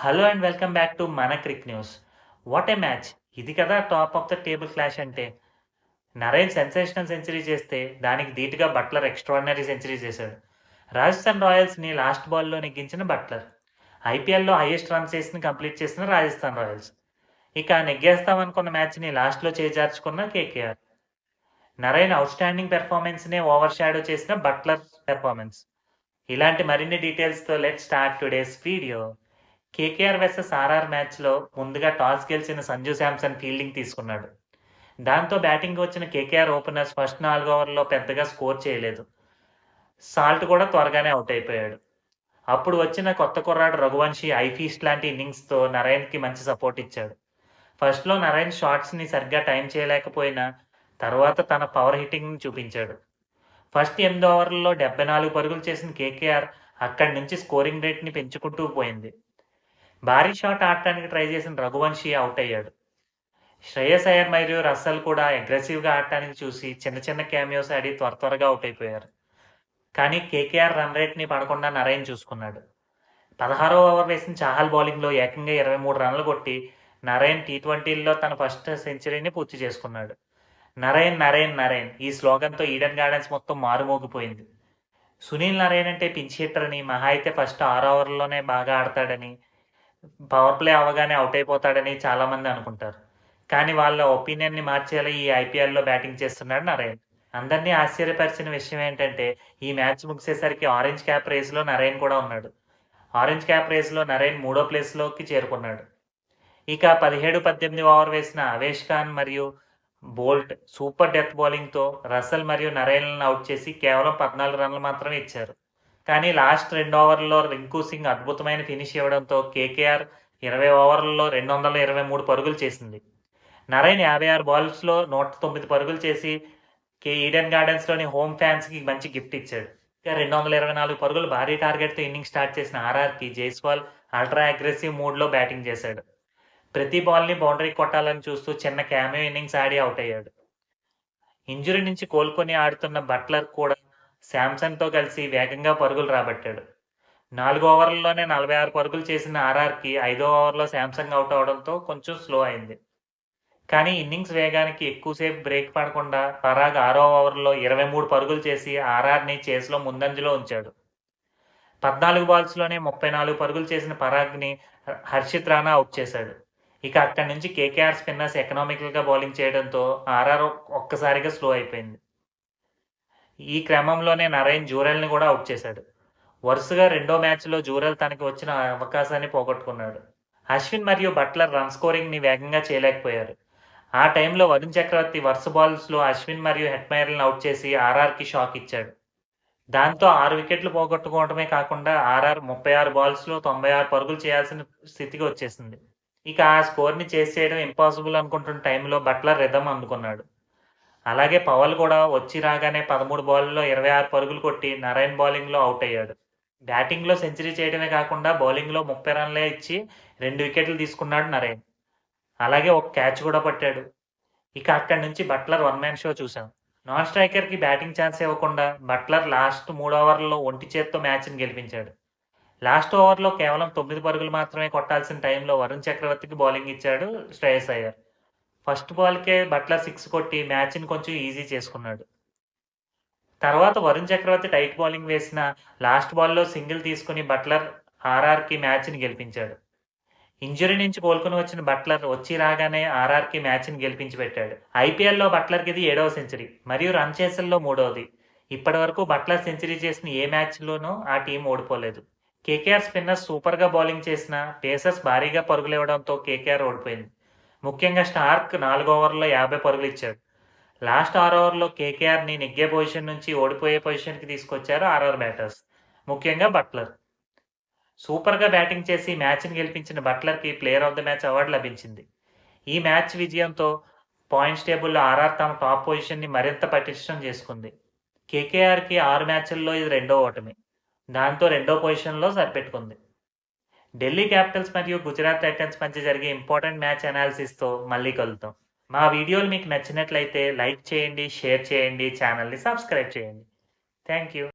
Hello and welcome back to మన Cric News. What a match! ఇది కదా top of the table clash అంటే. Narine sensational century చేస్తే దానికి ధీటుగా బట్లర్ ఎక్స్ట్రాడినరీ సెంచరీ చేశాడు. రాజస్థాన్ రాయల్స్ని లాస్ట్ బాల్లో నెగ్గించిన బట్లర్. ఐపీఎల్లో హైయెస్ట్ రన్ చేసి కంప్లీట్ చేసిన రాజస్థాన్ రాయల్స్. ఇక నెగ్గేస్తామనుకున్న మ్యాచ్ని లాస్ట్లో చేజార్చుకున్న కేకేఆర్. నరేన్ అవుట్స్టాండింగ్ పెర్ఫార్మెన్స్నే ఓవర్ షాడో చేసిన బట్లర్ పెర్ఫార్మెన్స్. ఇలాంటి మరిన్ని డీటెయిల్స్తో let start today's video. KKR versus RR మ్యాచ్లో ముందుగా టాస్ గెలిచిన సంజు శాంసన్ ఫీల్డింగ్ తీసుకున్నాడు. దాంతో బ్యాటింగ్ వచ్చిన కేకేఆర్ ఓపెనర్స్ ఫస్ట్ 4 ఓవర్లలో పెద్దగా స్కోర్ చేయలేదు. సాల్ట్ కూడా త్వరగానే అవుట్ అయిపోయాడు. అప్పుడు వచ్చిన కొత్త కుర్రాడు రఘువంశీ ఐఫీస్ట్ లాంటి ఇన్నింగ్స్తో నరైన్కి మంచి సపోర్ట్ ఇచ్చాడు. ఫస్ట్లో నరైన్ షాట్స్ని సరిగ్గా టైం చేయలేకపోయినా తర్వాత తన పవర్ హిట్టింగ్ని చూపించాడు. ఫస్ట్ 8 ఓవర్లలో 74 పరుగులు చేసిన కేకేఆర్ అక్కడి నుంచి స్కోరింగ్ రేట్ని పెంచుకుంటూ పోయింది. భారీ షాట్ ఆడటానికి ట్రై చేసిన రఘువంశీ అవుట్ అయ్యాడు. శ్రేయస్ అయ్యర్ మరియు రస్సల్ కూడా అగ్రెసివ్గా ఆడటానికి చూసి చిన్న చిన్న క్యామియోస్ ఆడి త్వరగా అవుట్ అయిపోయారు. కానీ కేకేఆర్ రన్ రేట్ని పడకుండా నరైన్ చూసుకున్నాడు. 16వ ఓవర్ వేసిన చాహల్ బౌలింగ్లో ఏకంగా 23 రన్లు కొట్టి నరైన్ టీ20లో తన ఫస్ట్ సెంచరీని పూర్తి చేసుకున్నాడు. నరైన్ నరైన్ నరైన్ ఈ స్లోగన్తో ఈడెన్ గార్డెన్స్ మొత్తం మారుమోగిపోయింది. సునీల్ నరైన్ అంటే పించ్ హిట్టర్ అని, మహా అయితే ఫస్ట్ 6 ఓవర్లలోనే బాగా ఆడతాడని, పవర్ ప్లే అవ్వగానే అవుట్ అయిపోతాడని చాలామంది అనుకుంటారు. కానీ వాళ్ళ ఒపీనియన్ని మార్చేలా ఈ ఐపీఎల్లో బ్యాటింగ్ చేస్తున్నాడు నరైన్. అందరినీ ఆశ్చర్యపరిచిన విషయం ఏంటంటే ఈ మ్యాచ్ ముగిసేసరికి ఆరెంజ్ క్యాప్ రేస్లో నరైన్ కూడా ఉన్నాడు. ఆరెంజ్ క్యాప్ రేస్లో నరైన్ 3వ ప్లేస్లోకి చేరుకున్నాడు. ఇక 17-18 ఓవర్ వేసిన అవేష్ ఖాన్ మరియు బోల్ట్ సూపర్ డెత్ బౌలింగ్తో రసల్ మరియు నరైన్లను అవుట్ చేసి కేవలం 14 రన్లు మాత్రమే ఇచ్చారు. కానీ లాస్ట్ 2 ఓవర్లలో రింకు సింగ్ అద్భుతమైన ఫినిష్ ఇవ్వడంతో కేకేఆర్ 20 ఓవర్లలో 223 పరుగులు చేసింది. నరైన్ 56 బాల్స్లో 109 పరుగులు చేసి ఈడెన్ గార్డెన్స్లోని హోమ్ ఫ్యాన్స్కి మంచి గిఫ్ట్ ఇచ్చాడు. ఇక 224 పరుగులు భారీ టార్గెట్తో ఇన్నింగ్స్ స్టార్ట్ చేసిన ఆర్ఆర్కి జైస్వాల్ అల్ట్రా అగ్రెసివ్ మూడ్లో బ్యాటింగ్ చేశాడు. ప్రతి బాల్ని బౌండరీ కొట్టాలని చూస్తూ చిన్న క్యామియో ఇన్నింగ్స్ ఆడి అవుట్ అయ్యాడు. ఇంజురీ నుంచి కోలుకొని ఆడుతున్న బట్లర్ కూడా శాంసన్తో కలిసి వేగంగా పరుగులు రాబట్టాడు. 4 ఓవర్లలోనే 46 పరుగులు చేసిన ఆర్ఆర్కి 5వ ఓవర్లో శాంసంగ్ అవుట్ అవడంతో కొంచెం స్లో అయింది. కానీ ఇన్నింగ్స్ వేగానికి ఎక్కువసేపు బ్రేక్ పడకుండా పరాగ్ 6వ ఓవర్లో 23 పరుగులు చేసి ఆర్ఆర్ని చేస్లో ముందంజలో ఉంచాడు. 14 బాల్స్లోనే 34 పరుగులు చేసిన పరాగ్ని హర్షిత్ రాణా అవుట్ చేశాడు. ఇక అక్కడి నుంచి కేకేఆర్ స్పిన్నర్స్ ఎకనామికల్గా బౌలింగ్ చేయడంతో ఆర్ఆర్ ఒక్కసారిగా స్లో అయిపోయింది. ఈ క్రమంలోనే నరైన్ జూరెల్ని కూడా అవుట్ చేశాడు. వరుసగా రెండో మ్యాచ్లో జూరెల్ తనకి వచ్చిన అవకాశాన్ని పోగొట్టుకున్నాడు. అశ్విన్ మరియు బట్లర్ రన్ స్కోరింగ్ని వేగంగా చేయలేకపోయారు. ఆ టైంలో వరుణ్ చక్రవర్తి వరుస బాల్స్లో అశ్విన్ మరియు హెట్మైర్లను అవుట్ చేసి ఆర్ఆర్కి షాక్ ఇచ్చాడు. దాంతో 6 వికెట్లు పోగొట్టుకోవడమే కాకుండా ఆర్ఆర్ 36 బాల్స్లో 96 పరుగులు చేయాల్సిన స్థితికి వచ్చేసింది. ఇక ఆ స్కోర్ని చేయడం ఇంపాసిబుల్ అనుకుంటున్న టైంలో బట్లర్ రిథమ్ అందుకున్నాడు. అలాగే పవల్ కూడా వచ్చి రాగానే 13 బాల్లో 26 పరుగులు కొట్టి నరైన్ బౌలింగ్లో అవుట్ అయ్యాడు. బ్యాటింగ్లో సెంచరీ చేయడమే కాకుండా బౌలింగ్లో 30 రన్లే ఇచ్చి 2 వికెట్లు తీసుకున్నాడు నరైన్. అలాగే ఒక క్యాచ్ కూడా పట్టాడు. ఇక అక్కడి నుంచి బట్లర్ వన్ మ్యాన్ షో చూశాం. నాన్ స్ట్రైకర్కి బ్యాటింగ్ ఛాన్స్ ఇవ్వకుండా బట్లర్ లాస్ట్ 3 ఓవర్లలో ఒంటి చేత్తో మ్యాచ్ని గెలిపించాడు. లాస్ట్ ఓవర్లో కేవలం 9 పరుగులు మాత్రమే కొట్టాల్సిన టైంలో వరుణ్ చక్రవర్తికి బౌలింగ్ ఇచ్చాడు శ్రేయస్ అయ్యర్. ఫస్ట్ బాల్కే బట్లర్ 6 కొట్టి మ్యాచ్ని కొంచెం ఈజీ చేసుకున్నాడు. తర్వాత వరుణ్ చక్రవర్తి టైట్ బౌలింగ్ వేసిన లాస్ట్ బాల్లో సింగిల్ తీసుకుని బట్లర్ ఆర్ఆర్కి మ్యాచ్ని గెలిపించాడు. ఇంజురీ నుంచి కోలుకుని వచ్చిన బట్లర్ వచ్చి రాగానే ఆర్ఆర్కి మ్యాచ్ని గెలిపించి పెట్టాడు. ఐపీఎల్లో బట్లర్కి ఇది 7వ సెంచరీ మరియు రన్ చేసల్లో 3వది. ఇప్పటి వరకు బట్లర్ సెంచరీ చేసిన ఏ మ్యాచ్లోనూ ఆ టీం ఓడిపోలేదు. కేకేఆర్ స్పిన్నర్స్ సూపర్గా బౌలింగ్ చేసిన పేసర్స్ భారీగా పరుగులు ఇవ్వడంతో కేకేఆర్ ఓడిపోయింది. ముఖ్యంగా స్టార్క్ 4 ఓవర్లలో 50 పరుగులు ఇచ్చాడు. లాస్ట్ 6 ఓవర్లో కేకేఆర్ని నెగ్గే పొజిషన్ నుంచి ఓడిపోయే పొజిషన్కి తీసుకొచ్చారు ఆర్ఆర్ బ్యాటర్స్, ముఖ్యంగా బట్లర్. సూపర్గా బ్యాటింగ్ చేసి మ్యాచ్ని గెలిపించిన బట్లర్కి player of the match award లభించింది. ఈ మ్యాచ్ విజయంతో పాయింట్స్ టేబుల్లో ఆర్ఆర్ తమ టాప్ పొజిషన్ని మరింత పటిష్టం చేసుకుంది. కేకేఆర్కి 6 మ్యాచ్ల్లో ఇది 2వ ఓటమి. దాంతో 2వ పొజిషన్లో సరిపెట్టుకుంది. ఢిల్లీ క్యాపిటల్స్ మరియు గుజరాత్ టైటన్స్ మధ్య జరిగే ఇంపార్టెంట్ మ్యాచ్ అనాలిసిస్తో మళ్ళీ కలుద్దాం. మా వీడియోలు మీకు నచ్చినట్లయితే లైక్ చేయండి, షేర్ చేయండి, ఛానల్ని సబ్స్క్రైబ్ చేయండి. Thank you.